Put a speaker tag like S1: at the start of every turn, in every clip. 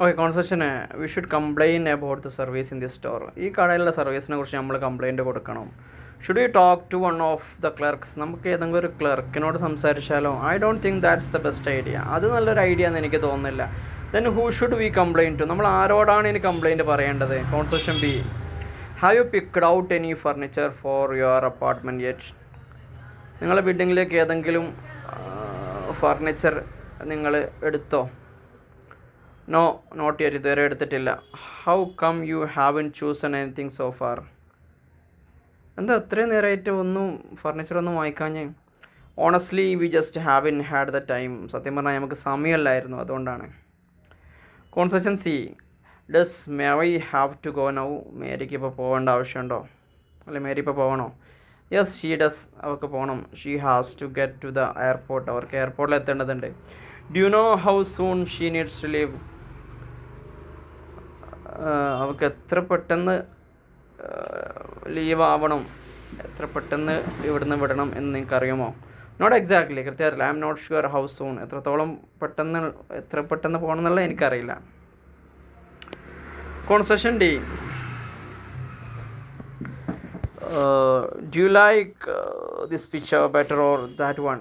S1: Okay conversation we should complain about the service in the store. ഈ കടയിലുള്ള സർവീസിനെ കുറിച്ച് നമ്മൾ കംപ്ലയിൻറ്റ് കൊടുക്കണം. Should we talk to one of the clerks? നമുക്ക് ഏതെങ്കിലും ഒരു ക്ലർക്കിനോട് സംസാരിച്ചാലോ? I don't think that's the best idea. അത് നല്ലൊരു ഐഡിയ എന്ന് എനിക്ക് തോന്നുന്നില്ല. Then who should we complain to? നമ്മൾ ആരോടാണ് ഇനി കംപ്ലയിൻറ്റ് പറയേണ്ടത്? Conversation B, have you picked out any furniture for your apartment yet? നിങ്ങളുടെ ബിൽഡിങ്ങിലേക്ക് ഏതെങ്കിലും ഫർണിച്ചർ നിങ്ങൾ എടുത്തോ? No, not yet. ഇതുവരെ എടുത്തിട്ടില്ല. How come you haven't chosen anything so far? എന്താ അത്രയും നേരമായിട്ട് ഒന്നും ഫർണിച്ചറൊന്നും വാങ്ങിക്കാഞ്ഞേ? Honestly we just haven't had the time. സത്യം പറഞ്ഞാൽ നമുക്ക് സമയമല്ലായിരുന്നു, അതുകൊണ്ടാണ്. Conversation C, does Mary have to go now? മേരിക്ക് ഇപ്പോൾ പോകേണ്ട ആവശ്യമുണ്ടോ? അല്ലെ മേരി ഇപ്പോൾ പോകണോ? Yes she does. അവർക്ക് പോകണം. She has to get to the airport. അവർക്ക് എയർപോർട്ടിൽ എത്തേണ്ടതുണ്ട്. Do you know how soon she needs to leave? അവർക്ക് എത്ര പെട്ടെന്ന് ലീവ് ആവണം, എത്ര പെട്ടെന്ന് ഇവിടുന്ന് വിടണം എന്ന് നിങ്ങൾക്കറിയുമോ? നോട്ട് എക്സാക്ട്ലി, കൃത്യമായിട്ടില്ല. I'm not sure how soon. എത്ര പെട്ടെന്ന് പോകണം എന്നുള്ളത് എനിക്കറിയില്ല. Conversation D, do you like this picture better or that one?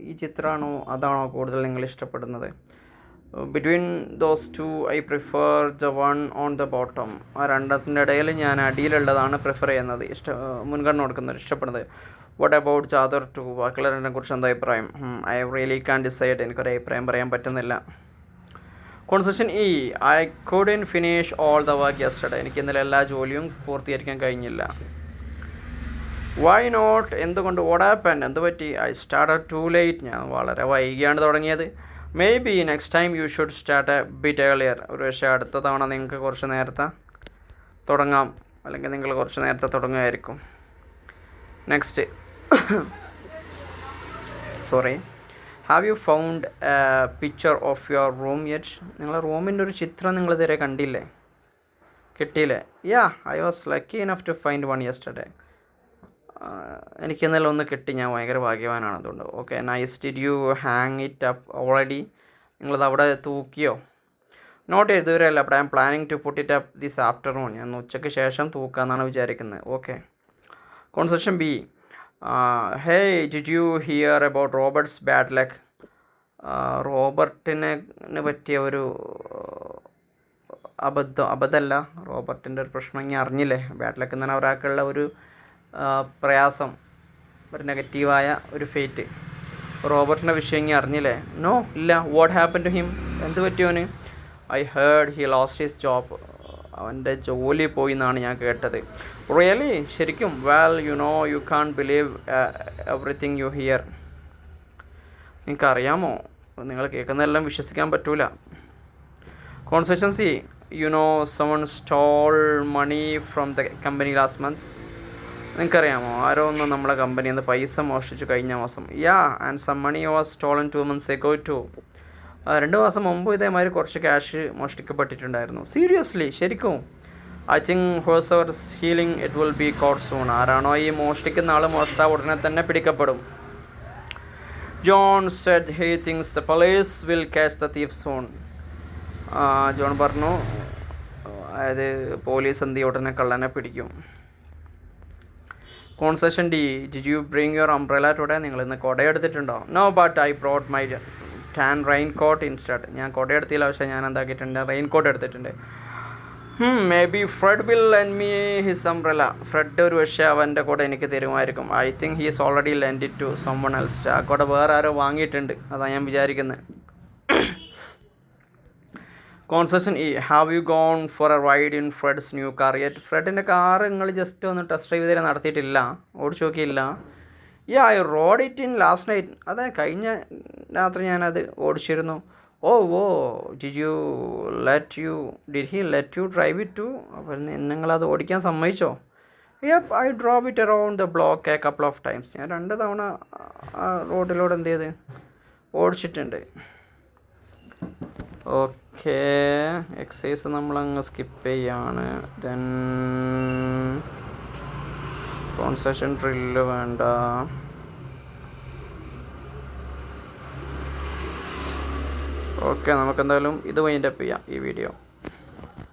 S1: ഈ ചിത്രമാണോ അതാണോ കൂടുതൽ നിങ്ങൾ ഇഷ്ടപ്പെടുന്നത്? Between those two I prefer the one on the bottom. ആ രണ്ടത്തിൻ്റെ ഇടയിൽ ഞാൻ അടിയിലുള്ളതാണ് പ്രിഫർ ചെയ്യുന്നത്, മുൻഗണന കൊടുക്കുന്നത്, ഇഷ്ടപ്പെടുന്നത്. What about the other two? ബാക്കിയുള്ള രണ്ടിനെ കുറിച്ച് എന്താ അഭിപ്രായം? I really can decide. എനിക്കൊരു അഭിപ്രായം പറയാൻ പറ്റുന്നില്ല. Conversation E, I couldn't finish all the work yesterday. എനിക്ക് ഇന്നലെ എല്ലാ ജോലിയും പൂർത്തീകരിക്കാൻ കഴിഞ്ഞില്ല. Why not? എന്തുകൊണ്ട്? What happened? എന്ത് പറ്റി? I started too late. ഞാൻ വളരെ വൈകിയാണ് തുടങ്ങിയത്. Maybe next time you should start a bit earlier. ഒരു പക്ഷേ അടുത്ത തവണ നിങ്ങൾക്ക് കുറച്ച് നേരത്തെ തുടങ്ങാം, അല്ലെങ്കിൽ നിങ്ങൾ കുറച്ച് നേരത്തെ തുടങ്ങുമായിരിക്കും. Next, sorry, have you found a picture of your room yet? നിങ്ങളുടെ റൂമിൻ്റെ ഒരു ചിത്രം നിങ്ങൾ ഇതുവരെ കണ്ടില്ലേ, കിട്ടിയില്ലേ? Yeah, I was lucky enough to find one yesterday. എനിക്ക് ഇന്നലെ ഒന്ന് കിട്ടി, ഞാൻ ഭയങ്കര ഭാഗ്യവാനാണ് അതുകൊണ്ട്. Okay, nice. Did you hang it up already? നിങ്ങളത് അവിടെ തൂക്കിയോ? നോട്ട് ഇതുവരെ അല്ല. But I'm planning to put it up this afternoon. ഞാൻ ഉച്ചയ്ക്ക് ശേഷം തൂക്കാമെന്നാണ് വിചാരിക്കുന്നത്. Okay. Conversation B, hey did you hear about Robert's bad luck? റോബർട്ടിനെ പറ്റിയ ഒരു അബദ്ധമല്ല, റോബർട്ടിൻ്റെ ഒരു പ്രശ്നം ഇങ്ങനെ അറിഞ്ഞില്ലേ? ബാഡ് ലക്ക് എന്ന് പറഞ്ഞാൽ ഒരാൾക്കുള്ള ഒരു പ്രയാസം, ഒരു നെഗറ്റീവായ ഒരു ഫേറ്റ്. റോബർട്ടിൻ്റെ വിഷയം ഇങ്ങനെ അറിഞ്ഞില്ലേ? നോ, ഇല്ല. What happen to him? എന്ത് പറ്റിയോന്? I heard he lost his job. അവൻ്റെ ജോലി പോയി എന്നാണ് ഞാൻ കേട്ടത്. റിയലി? ശരിക്കും? Well, you know you can't believe everything you hear. നിങ്ങൾക്കറിയാമോ, നിങ്ങൾ കേൾക്കുന്നതെല്ലാം വിശ്വസിക്കാൻ പറ്റൂല. Conversation C, you know someone stole money from the company last month? നിങ്ങൾക്കറിയാമോ, ആരോ ഒന്ന് നമ്മളെ കമ്പനിയിൽ നിന്ന് പൈസ മോഷ്ടിച്ചു കഴിഞ്ഞ മാസം. Yeah, and some money was stolen 2 months ago too. 2 മാസം മുമ്പ് ഇതേമാതിരി കുറച്ച് ക്യാഷ് മോഷ്ടിക്കപ്പെട്ടിട്ടുണ്ടായിരുന്നു. സീരിയസ്ലി? ശരിക്കും? I think whoever stealing it will be caught soon. ആരാണോ ഈ മോഷ്ടിക്കുന്ന ആൾ മോഷ്ടാവ് ഉടനെ തന്നെ പിടിക്കപ്പെടും. John said he thinks the police will catch the thief soon. John പറഞ്ഞു, അതായത് പോലീസ് എന്ത് ചെയ്യും, ഉടനെ കള്ളനെ പിടിക്കും. Conversation D, did you bring your umbrella today? നിങ്ങൾ ഇന്ന് കുട എടുത്തിട്ടുണ്ടോ? No, but I brought my tan raincoat instead. ഞാൻ കുട എടുത്തില്ല, പക്ഷേ ഞാൻ എന്താക്കിയിട്ടുണ്ട്, റെയിൻ കോട്ട് എടുത്തിട്ടുണ്ട്. Maybe Fred will lend me his umbrella. Fred ഒരു പക്ഷേ അവൻ്റെ കുട എനിക്ക് തരുമായിരിക്കും. I think he's already lend it to someone else. ആ കുട വേറെ ആരോ വാങ്ങിയിട്ടുണ്ട്, അതാണ് ഞാൻ വിചാരിക്കുന്നത്. Conversation E, have you gone for a ride in Fred's new car yet? ഫ്രെഡിൻ്റെ കാറ് നിങ്ങൾ ജസ്റ്റ് ഒന്ന് ടെസ്റ്റ് ഡ്രൈവ് ചെയ്ത് നടത്തിയിട്ടില്ല, ഓടിച്ചു നോക്കിയില്ല? Yeah, I rode it in last night. അതെ, കഴിഞ്ഞ രാത്രി ഞാനത് ഓടിച്ചിരുന്നു. Oh, did he let you drive it too? അപ്പോൾ നിങ്ങളത് ഓടിക്കാൻ സമ്മതിച്ചോ? Yup, I drove it around the block a couple of times. ഞാൻ 2 തവണ ആ റോഡിലൂടെ എന്ത് ചെയ്ത് ഓടിച്ചിട്ടുണ്ട്. ഓക്കെ, എക്സസൈസ് നമ്മളങ്ങ് സ്കിപ്പ് ചെയ്യാണ്. ദെൻ കോൺസെഷൻ ഡ്രില്ല് വേണ്ട. ഓക്കെ, നമുക്കെന്തായാലും ഇത് വൈൻഡപ്പ് ചെയ്യാം ഈ വീഡിയോ.